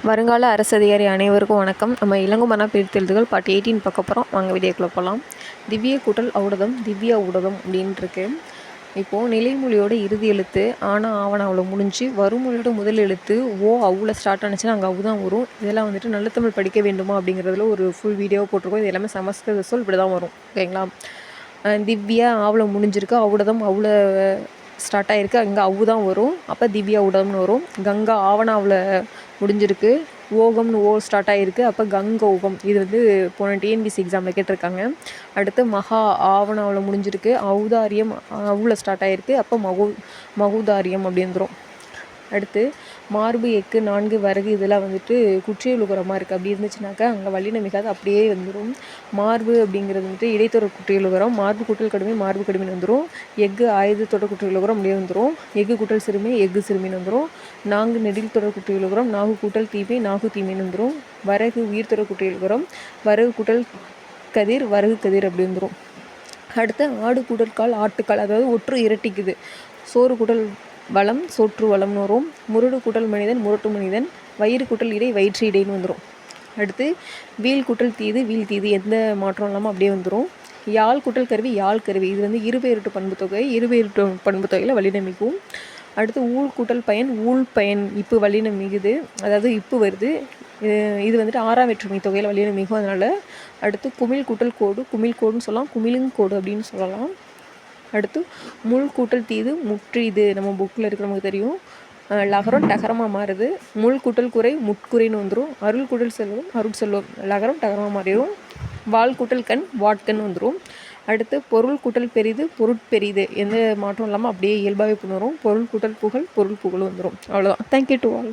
வருங்கால அரசு அதிகாரி அனைவருக்கும் வணக்கம். நம்ம இளங்குமனா பிரித்தெழுத்துகள் பார்ட் 18 பார்க்க போகிறோம். வாங்க வீடியோக்குள்ளே போகலாம். திவ்ய கூட்டல் ஔடதம் திவ்ய ஊடதம் அப்படின்ட்டுருக்கு. இப்போது நிலைமொழியோட இறுதி எழுத்து ஆனா ஆவணாவில் முடிஞ்சு வருமொழியோட முதல் எழுத்து ஓ அவுல ஸ்டார்ட் ஆனிச்சுன்னா அங்கே அவு தான் வரும். இதெல்லாம் வந்துட்டு நல்ல தமிழ் படிக்க வேண்டுமா அப்படிங்கிறதுல ஒரு ஃபுல் வீடியோ போட்டிருக்கோம். இது எல்லாமே சமஸ்கிருத சொல் இப்படி தான் வரும். ஓகேங்களா? திவ்யா ஆவில் முடிஞ்சிருக்கு, ஔடதம் அவுல ஸ்டார்ட் ஆகிருக்கு, அங்கே அவு தான் வரும். அப்போ திவ்யா ஊடகம்னு வரும். கங்கா ஆவணாவில் முடிஞ்சிருக்கு, ஓகம்னு ஓ ஸ்டார்ட் ஆகிருக்கு, அப்போ கங்கோகம். இது வந்து போன டிஎன்பிசி எக்ஸாமில் கேட்டிருக்காங்க. அடுத்து மகா ஆவணாவில் முடிஞ்சிருக்கு, ஔதாரியம் அவுல ஸ்டார்ட் ஆகிருக்கு, அப்போ மகுதாரியம் அப்படி வந்துடும். அடுத்து மார்பு எக்கு நான்கு வரகு இதெல்லாம் வந்துட்டு குற்றியலுகரமாக இருக்குது. அப்படி இருந்துச்சுனாக்கா அங்கே வல்லின மிகாது அப்படியே வந்துடும். மார்பு அப்படிங்கிறது வந்துட்டு இடைத்தொடர் குற்றியலுகரம், மார்பு கூட்டல் கடுமை மார்பு கடுமைன்னு வந்துடும். எஃகு ஆயுத தொடர் குற்றியலுகரம் அப்படியே வந்துடும். எஃகு கூட்டல் சிறுமை எஃகு சிறுமின்னு வந்துடும். நான்கு நெடில் தொடர் குற்றியலுகரம் நாகு கூட்டல் தீமை நாகு தீமைன்னு வந்துடும். வரகு உயிர் தொடர் குற்றியலுகரம் வரகு கூட்டல் கதிர் வரகு கதிர் அப்படி வந்துடும். அடுத்து ஆடு கூட்டல் கால் ஆட்டுக்கால், அதாவது ஒற்று இரட்டிக்குது. சோறு கூட்டல் வளம் சோற்று வளம்னு வரும். முரடு கூட்டல் மனிதன் முரட்டு மனிதன், வயிறு கூட்டல் இடை வயிற்று இடைன்னு வந்துடும். அடுத்து வீல் கூட்டல் தீது வீல் தீது, எந்த மாற்றம் இல்லாமல் அப்படியே வந்துடும். யாழ் கூட்டல் கருவி யாழ் கருவி, இது வந்து இருபெயருட்டு பண்பு தொகை, இருபெயருட்டு பண்பு தொகையில் வல்லினம் மிகும். அடுத்து ஊழ் கூட்டல் பயன் ஊழ் பயன், இப்போ வல்லினம் மிகுது, அதாவது இப்போ வருது. இது வந்துட்டு ஆறாம் வேற்றுமை தொகையில் வல்லினம் மிகும். அதனால் அடுத்து குமிழ் கூட்டல் கோடு குமிழ் கோடுன்னு சொல்லலாம், குமிழுங்கோடு அப்படின்னு சொல்லலாம். அடுத்து முள் கூட்டல் தீது முற்றீது, நம்ம புக்கில் இருக்க நமக்கு தெரியும். லகரம் டகரமாக மாறுது. முள் கூட்டல் குறை முட்குறைன்னு வந்துடும். அருள் கூட்டல் செல்வம் அருள் செல்வம், லகரம் டகரமாக மாறிடும். வால் கூட்டல் கண் வாட்கண் வந்துடும். அடுத்து பொருள் கூட்டல் பெரிது பொருட்பெரிது, எந்த மாற்றம் இல்லாமல் அப்படியே இயல்பாகவே கொண்டு வரும். பொருள் கூட்டல் புகழ் பொருள் புகழ் வந்துடும். அவ்வளோதான். Thank you to all.